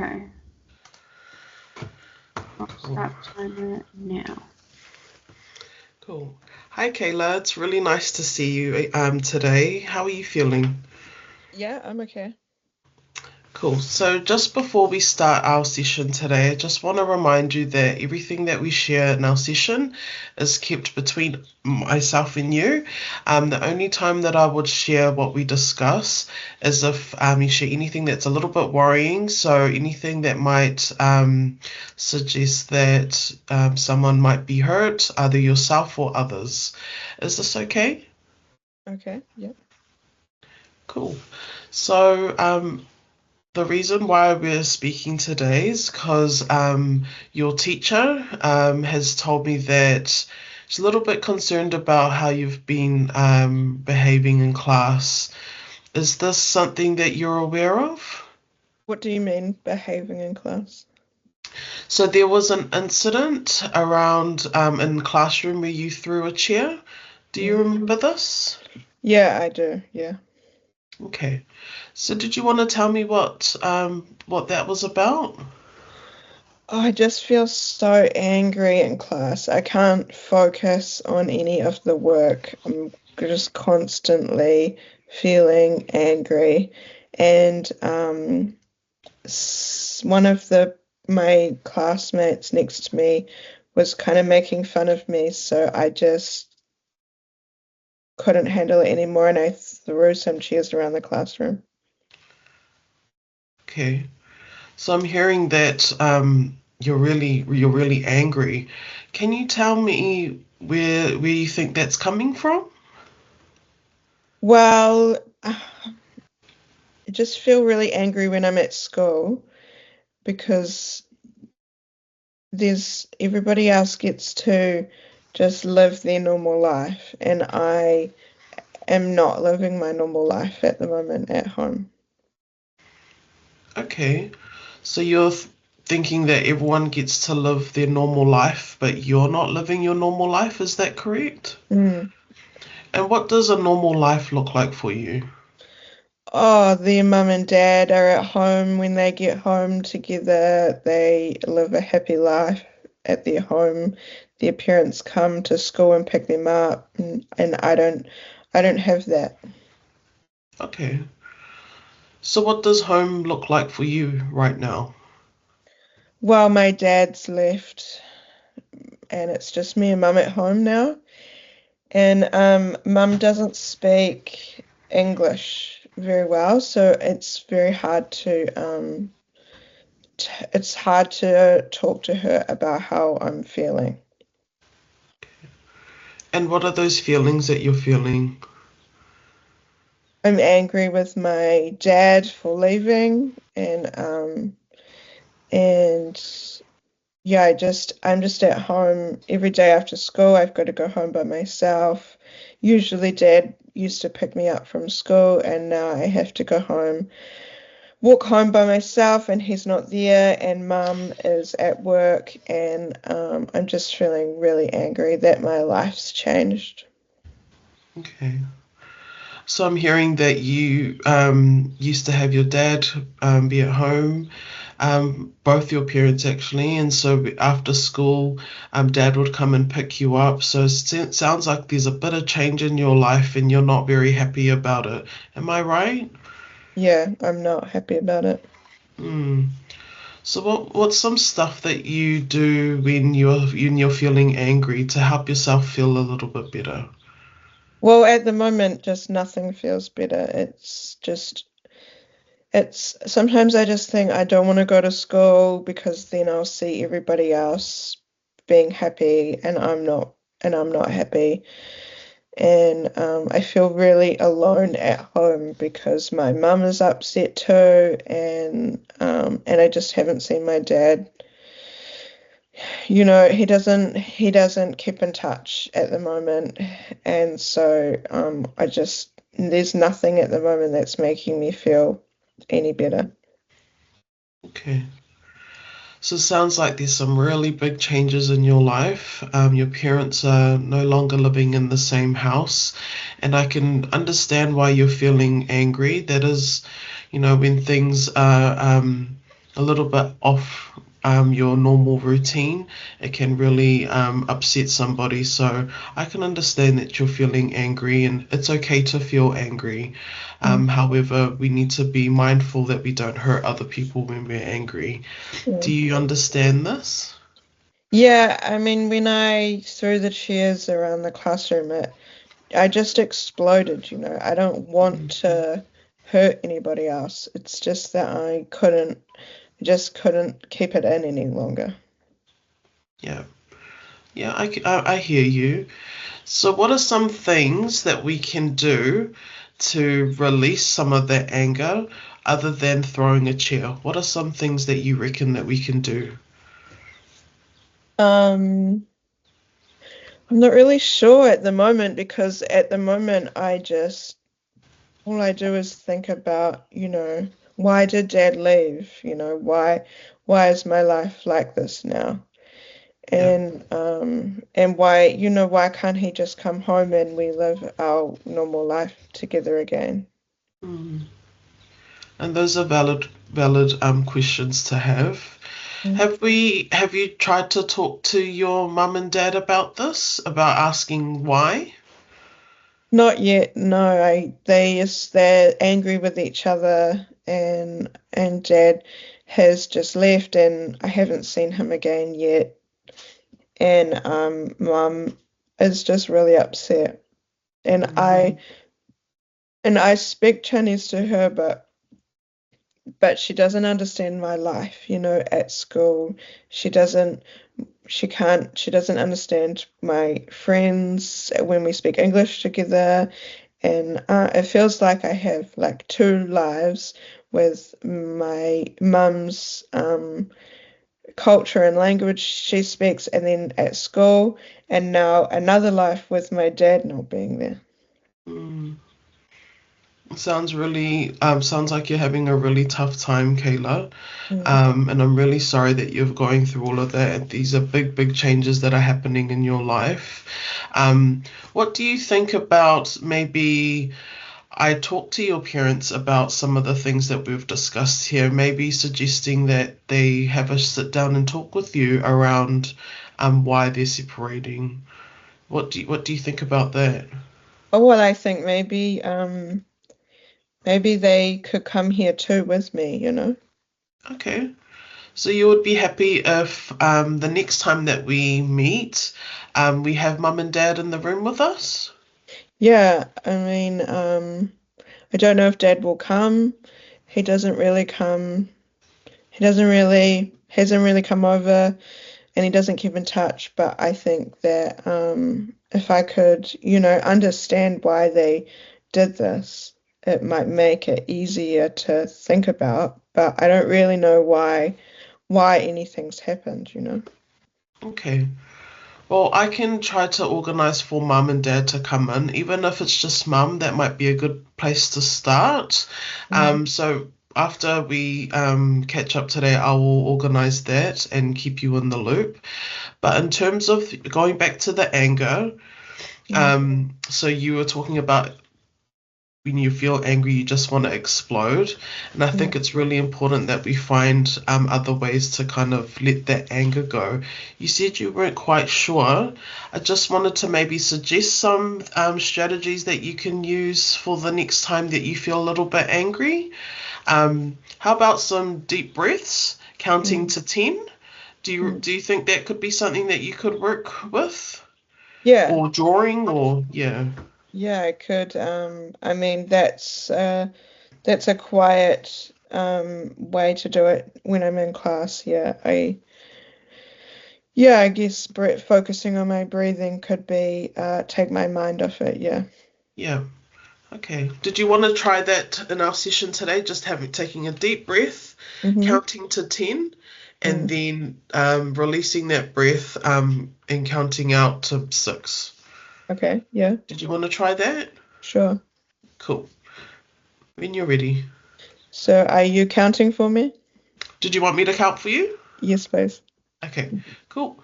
Okay. I'll Cool. start timer now. Cool. Hi, Kayla. It's really nice to see you today. How are you feeling? Yeah, I'm okay. Cool. So, just before we start our session today, I just want to remind you that everything that we share in our session is kept between myself and you. The only time that I would share what we discuss is if you share anything that's a little bit worrying. So, anything that might suggest that someone might be hurt, either yourself or others. Is this okay? Okay, yep. Cool. So, the reason why we're speaking today is because your teacher has told me that she's a little bit concerned about how you've been behaving in class. Is this something that you're aware of? What do you mean behaving in class? So there was an incident around in the classroom where you threw a chair. Do you Mm. remember this? Yeah, I do, yeah. Okay. So did you want to tell me what that was about? Oh, I just feel so angry in class. I can't focus on any of the work. I'm just constantly feeling angry. And one of the my classmates next to me was kind of making fun of me, so I just couldn't handle it anymore and I threw some chairs around the classroom. Okay. So I'm hearing that you're really angry. Can you tell me where you think that's coming from? Well, I just feel really angry when I'm at school because there's everybody else gets to just live their normal life, and I am not living my normal life at the moment at home. Okay. So you're thinking that everyone gets to live their normal life, but you're not living your normal life, is that correct? Mm. And what does a normal life look like for you? Oh, their mum and dad are at home when they get home together. They live a happy life at their home. Their parents come to school and pick them up, and I don't have that. Okay. So what does home look like for you right now? Well, my dad's left, and it's just me and mum at home now. And mum doesn't speak English very well, so it's very hard to it's hard to talk to her about how I'm feeling. And what are those feelings that you're feeling? I'm angry with my dad for leaving, and yeah, I'm just at home every day after school. I've got to go home by myself. Usually dad used to pick me up from school, and now I have to go home, walk home by myself, and he's not there, and mum is at work, and I'm just feeling really angry that my life's changed. Okay. So I'm hearing that you used to have your dad be at home, both your parents actually, and so after school, dad would come and pick you up. So it sounds like there's a bit of change in your life and you're not very happy about it. Am I right? Yeah, I'm not happy about it. Hmm. So what's some stuff that you do when you're feeling angry to help yourself feel a little bit better? Well, at the moment, just nothing feels better. It's sometimes I just think I don't want to go to school because then I'll see everybody else being happy and I'm not happy. And I feel really alone at home because my mum is upset too, and I just haven't seen my dad. He doesn't keep in touch at the moment, and so I just there's nothing at the moment that's making me feel any better. Okay. So it sounds like there's some really big changes in your life. Your parents are no longer living in the same house, and I can understand why you're feeling angry. That is, when things are a little bit off your normal routine, it can really upset somebody. So I can understand that you're feeling angry, and it's okay to feel angry. Mm. However, we need to be mindful that we don't hurt other people when we're angry. Yeah. Do you understand this? Yeah, I mean, when I threw the chairs around the classroom, I just exploded, you know. I don't want Mhm. to hurt anybody else. It's just that I just couldn't keep it in any longer. Yeah, yeah, I hear you. So, what are some things that we can do to release some of that anger other than throwing a chair? What are some things that you reckon that we can do? Um, I'm not really sure at the moment because at the moment I just all I do is think about, you know, why did Dad leave? You know, why is my life like this now? Yeah. And why, you know, why can't he just come home and we live our normal life together again? Mm. And those are valid questions to have. Mm. Have you tried to talk to your mum and dad about this? About asking why? Not yet, no. They're angry with each other and Dad has just left and I haven't seen him again yet. And Mum is just really upset. And I Mm. and I speak Chinese to her, but she doesn't understand my life, you know, at school. She doesn't she doesn't understand my friends when we speak English together. And it feels like I have like two lives with my mum's culture and language she speaks, and then at school, and now another life with my dad not being there. Mm. Sounds like you're having a really tough time, Kayla. Mm. And I'm really sorry that you're going through all of that. These are big changes that are happening in your life. Um, what do you think about maybe I talk to your parents about some of the things that we've discussed here, maybe suggesting that they have a sit down and talk with you around why they're separating. What do you think about that? Oh, well, I think maybe they could come here too with me, you know. Okay. So you would be happy if the next time that we meet, we have mum and dad in the room with us? Yeah, I mean, I don't know if Dad will come. He doesn't really come. He doesn't really hasn't really come over, and he doesn't keep in touch. But I think that if I could, you know, understand why they did this, it might make it easier to think about. But I don't really know why anything's happened, you know. Okay. Well, I can try to organise for mum and dad to come in, even if it's just mum, that might be a good place to start. Mm. So after we catch up today, I will organise that and keep you in the loop. But in terms of going back to the anger, Mm. so you were talking about when you feel angry, you just want to explode. And I Mm. think it's really important that we find other ways to kind of let that anger go. You said you weren't quite sure. I just wanted to maybe suggest some strategies that you can use for the next time that you feel a little bit angry. How about some deep breaths, counting Mm. to 10? Mm. Do you think that could be something that you could work with? Yeah. Or drawing or yeah. Yeah, I could. I mean, that's a quiet way to do it when I'm in class. Yeah, I guess focusing on my breathing could be take my mind off it. Yeah. Yeah. Okay. Did you want to try that in our session today? Just taking a deep breath, Mm-hmm. counting to 10, and Mm. then releasing that breath and counting out to 6. Okay. Yeah. Did you want to try that? Sure. Cool. When you're ready. So, are you counting for me? Did you want me to count for you? Yes, please. Okay. Cool.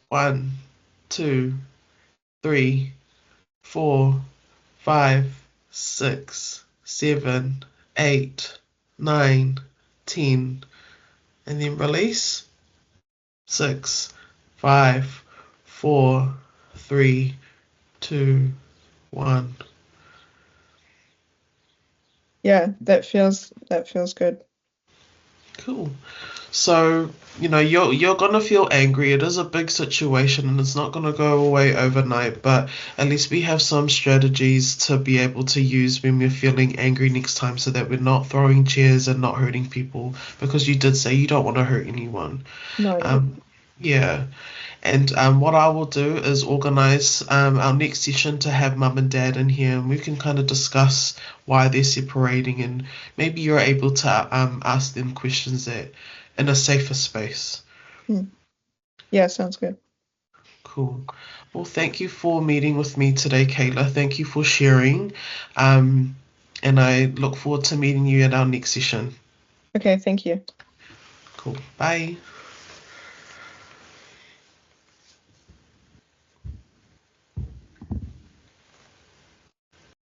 1, 2, 3, 4, 5, 6, 7, 8, 9, 10, and then release. 6, 5, 4, 3, 2, 1. Yeah, that feels good. Cool. So, you're gonna feel angry. It is a big situation and it's not gonna go away overnight, but at least we have some strategies to be able to use when we're feeling angry next time so that we're not throwing chairs and not hurting people because you did say you don't want to hurt anyone. No, yeah. Yeah. And what I will do is organize our next session to have mum and dad in here, and we can kind of discuss why they're separating, and maybe you're able to ask them questions that in a safer space. Hmm. Yeah, sounds good. Cool. Well, thank you for meeting with me today, Kayla. Thank you for sharing. Um, and I look forward to meeting you at our next session. Okay, thank you. Cool. Bye.